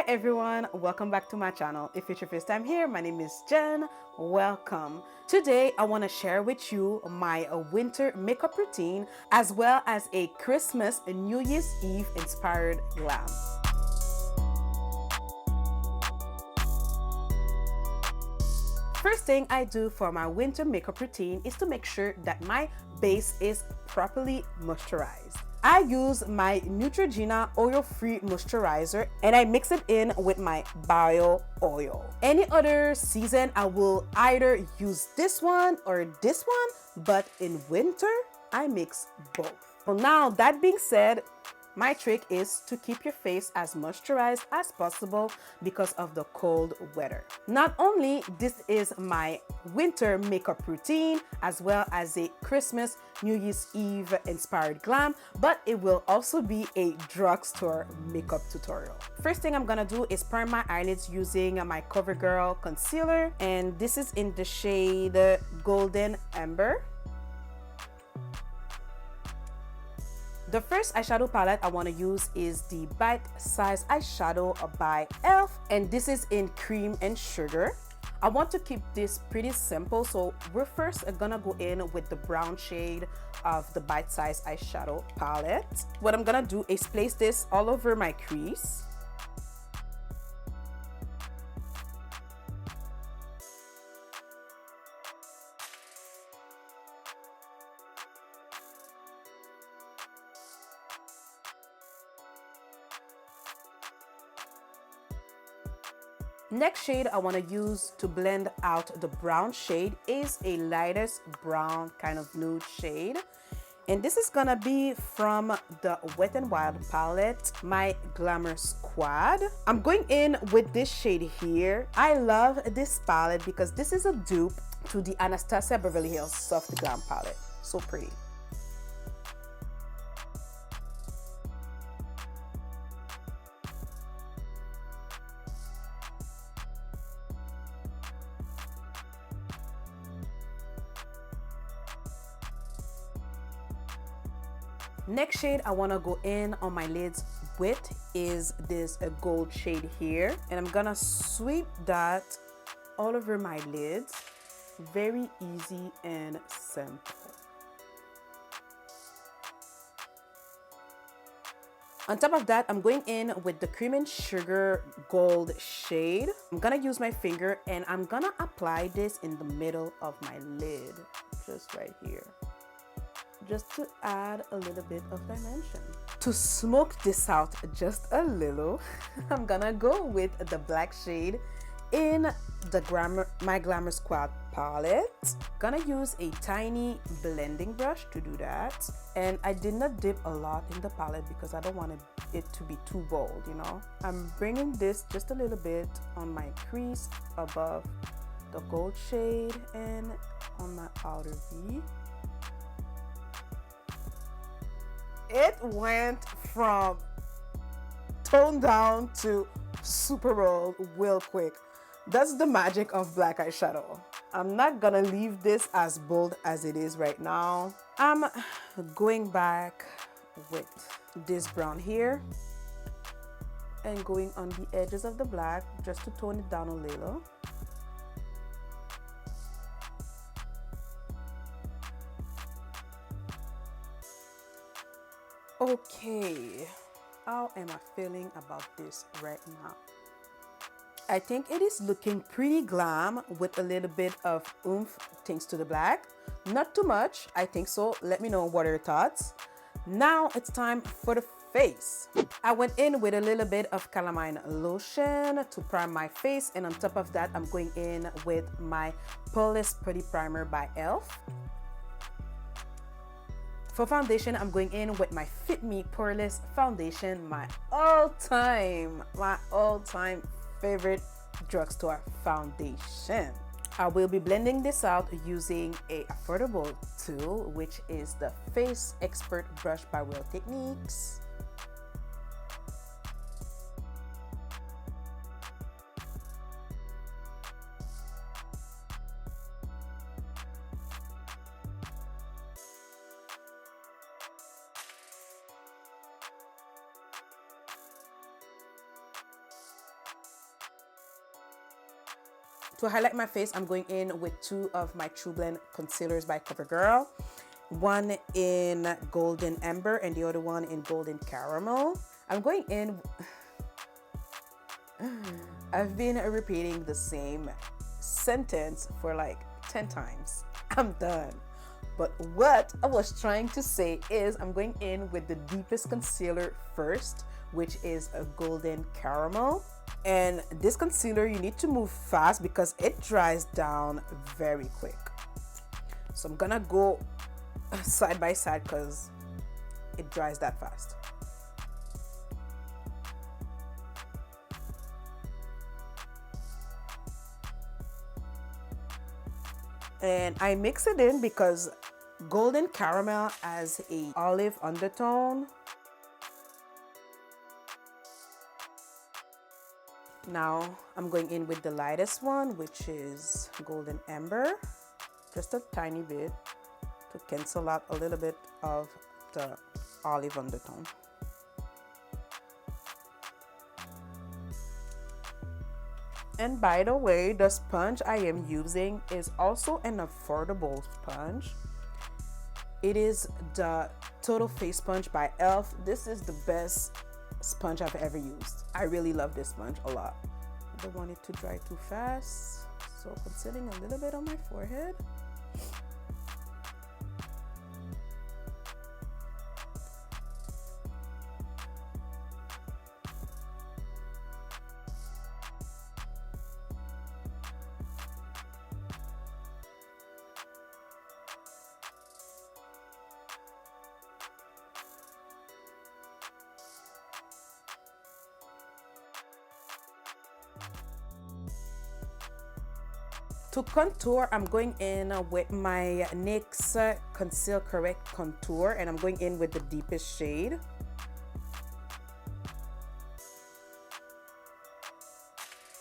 everyone, welcome back to my channel. If it's your first time here, my name is Jen. Welcome. Today I want to share with you my winter makeup routine as well as a Christmas and New Year's Eve inspired glam. First thing I do for my winter makeup routine is to make sure that my base is properly moisturized. I use my Neutrogena oil-free moisturizer and I mix it in with my bio oil. Any other season I will either use this one or this one, but in winter I mix both. So now that being said, my trick is to keep your face as moisturized as possible because of the cold weather. Not only this is my winter makeup routine as well as a Christmas New Year's Eve inspired glam, but it will also be a drugstore makeup tutorial. First thing I'm gonna do is prime my eyelids using my Covergirl concealer, and this is in the shade Golden Amber. The first eyeshadow palette I want to use is the Bite Size Eyeshadow by e.l.f. and this is in Cream and Sugar. I want to keep this pretty simple, so we're first gonna go in with the brown shade of the Bite Size Eyeshadow palette. What I'm gonna do is place this all over my crease. Next shade I want to use to blend out the brown shade is a lightest brown kind of nude shade, and this is gonna be from the Wet n Wild palette, my Glamour Squad. I'm going in with this shade here. I love this palette because this is a dupe to the Anastasia Beverly Hills Soft Glam palette. So pretty. Next shade I want to go in on my lids with is this gold shade here, and I'm gonna sweep that all over my lids. Very easy and simple. On top of that, I'm going in with the Cream and Sugar gold shade. I'm gonna use my finger and I'm gonna apply this in the middle of my lid, just right here, just to add a little bit of dimension. To smoke this out just a little, I'm gonna go with the black shade in the my Glamour Squad palette. Gonna use a tiny blending brush to do that, and I did not dip a lot in the palette because I don't want it to be too bold, you know. I'm bringing this just a little bit on my crease above the gold shade and on my outer V. It went from toned down to super bold real quick. That's the magic of black eyeshadow. I'm not gonna leave this as bold as it is right now. I'm going back with this brown here and going on the edges of the black just to tone it down a little. Okay, how am I feeling about this right now? I think it is looking pretty glam with a little bit of oomph thanks to the black. Not too much, I think so. Let me know what are your thoughts. Now it's time for the face. I went in with a little bit of calamine lotion to prime my face, and on top of that, I'm going in with my Poreless Putty Primer by e.l.f. For foundation, I'm going in with my Fit Me Poreless foundation, my all-time favorite drugstore foundation. I will be blending this out using a affordable tool, which is the Face Expert Brush by Real Techniques. To highlight my face, I'm going in with two of my Trublend concealers by Covergirl. One in Golden Amber and the other one in Golden Caramel. I'm going in... I've been repeating the same sentence for like 10 times. I'm done. But what I was trying to say is I'm going in with the deepest concealer first, which is a Golden Caramel. And this concealer, you need to move fast because it dries down very quick. So I'm gonna go side by side because it dries that fast. And I mix it in because Golden Caramel has a olive undertone. Now I'm going in with the lightest one, which is Golden Amber, just a tiny bit to cancel out a little bit of the olive undertone. And by the way, the sponge I am using is also an affordable sponge. It is the Total Face Sponge by e.l.f. This is the best sponge I've ever used. I really love this sponge a lot. I don't want it to dry too fast, so concealing a little bit on my forehead. To contour, I'm going in with my NYX Conceal.Correct.Contour, and I'm going in with the deepest shade.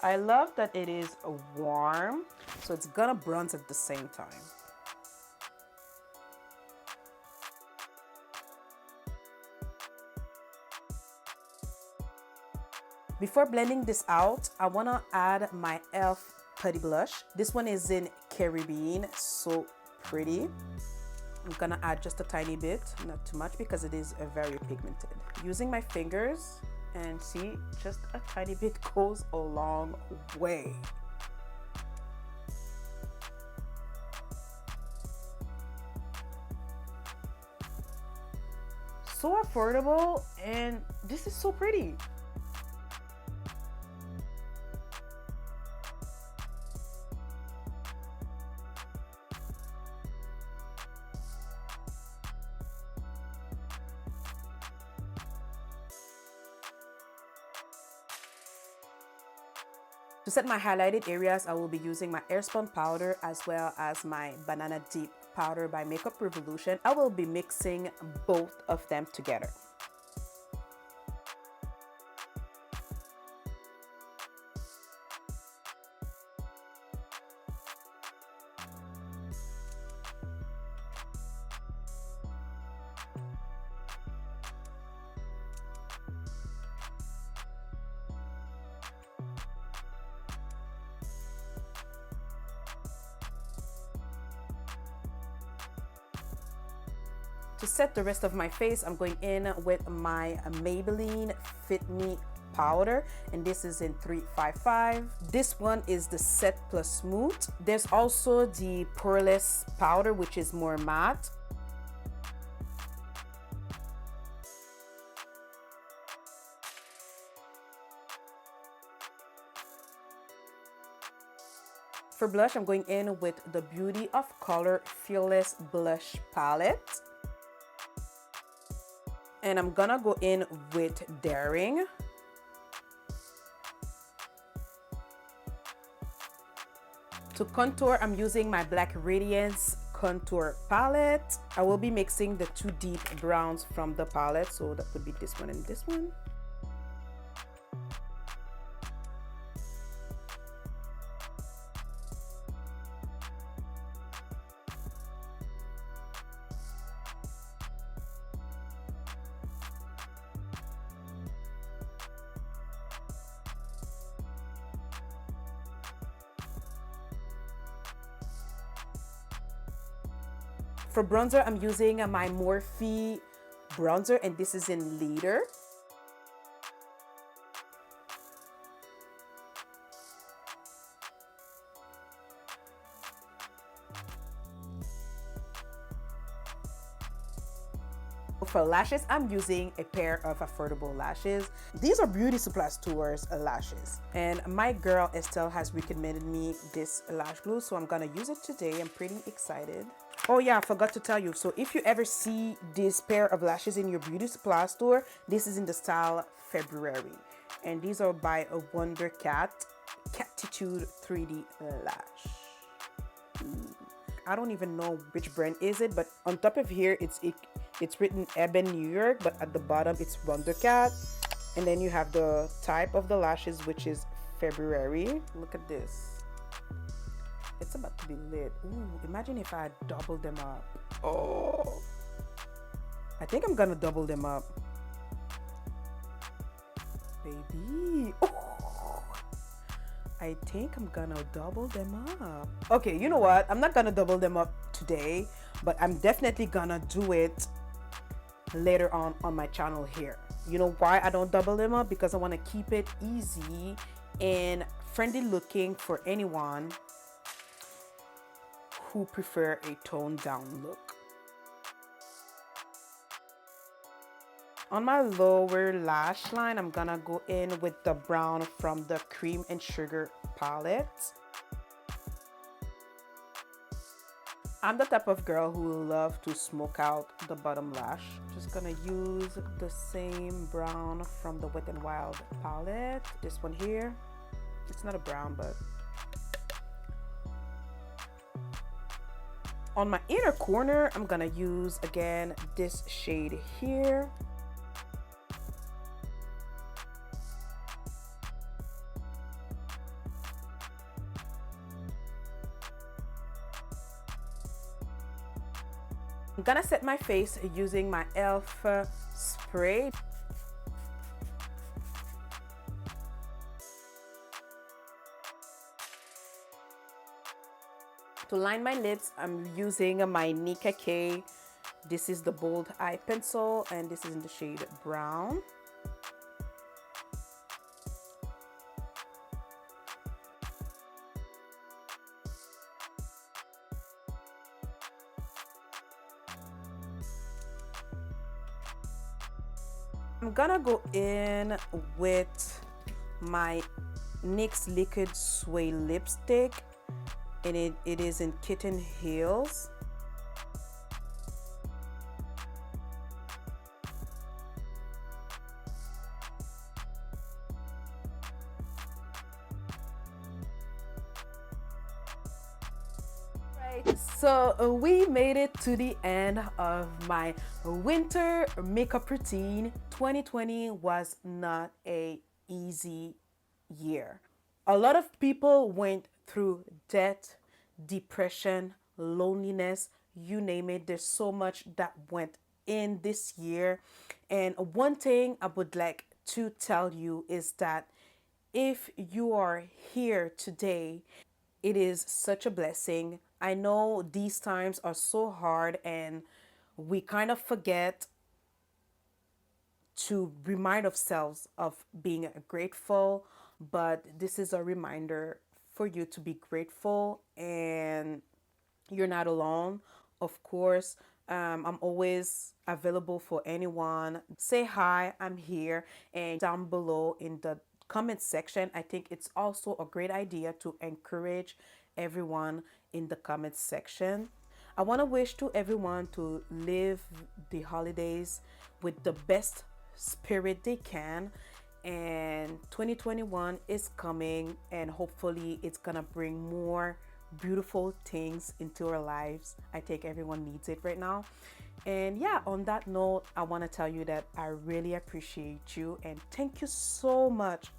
I love that it is warm, so it's gonna bronze at the same time. Before blending this out, I wanna add my e.l.f. Putty Blush. This one is in Carribean, so pretty. I'm gonna add just a tiny bit, not too much because it is very pigmented. Using my fingers, and see, just a tiny bit goes a long way. So affordable, and this is so pretty. To set my highlighted areas, I will be using my Airspun powder as well as my Banana Deep powder by Makeup Revolution. I will be mixing both of them together. To set the rest of my face, I'm going in with my Maybelline Fit Me powder, and this is in 355. This one is the Set Plus Smooth. There's also the Poreless powder, which is more matte. For blush, I'm going in with the Beauty of Color Fearless Blush Palette. And I'm gonna go in with Daring. To contour, I'm using my Black Radiance Contour Palette. I will be mixing the two deep browns from the palette, so that would be this one and this one. For bronzer, I'm using my Morphe bronzer, and this is in Leader. For lashes, I'm using a pair of affordable lashes. These are Beauty Supply Store's lashes. And my girl Estelle has recommended me this lash glue, so I'm gonna use it today. I'm pretty excited. Oh yeah, I forgot to tell you. So if you ever see this pair of lashes in your Beauty Supply Store, this is in the style February. And these are by a Wonder Cat Catitude 3D lash. I don't even know which brand is it, but on top of here it's written Eben New York, but at the bottom it's Wonder Cat. And then you have the type of the lashes, which is February. Look at this. It's about to be lit. Ooh, imagine if I double them up. Oh, I think I'm gonna double them up, baby. Oh, I think I'm gonna double them up. Okay, you know what? I'm not gonna double them up today, but I'm definitely gonna do it later on my channel here. You know why I don't double them up? Because I want to keep it easy and friendly looking for anyone who prefer a toned down look. On my lower lash line, I'm gonna go in with the brown from the Cream and Sugar palette. I'm the type of girl who love to smoke out the bottom lash. Just gonna use the same brown from the Wet n Wild palette. This one here. It's not a brown, but on my inner corner, I'm gonna use again this shade here. I'm gonna set my face using my e.l.f. spray. To line my lips, I'm using my Nika K. This is the bold eye pencil, and this is in the shade brown. I'm gonna go in with my NYX Liquid Sway lipstick, and it is in Kitten Heels. So we made it to the end of my winter makeup routine. 2020 was not an easy year. A lot of people went through debt, depression, loneliness, you name it. There's so much that went in this year. And one thing I would like to tell you is that if you are here today, it is such a blessing. I know these times are so hard and we kind of forget to remind ourselves of being grateful, but this is a reminder for you to be grateful, and you're not alone. Of course, I'm always available for anyone. Say hi, I'm here. And down below in the comment section, I think it's also a great idea to encourage everyone in the comment section. I want to wish to everyone to live the holidays with the best spirit they can, and 2021 is coming, and hopefully it's gonna bring more beautiful things into our lives. I think everyone needs it right now. And yeah, on that note, I want to tell you that I really appreciate you and thank you so much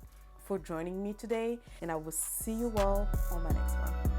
for joining me today, and I will see you all on my next one.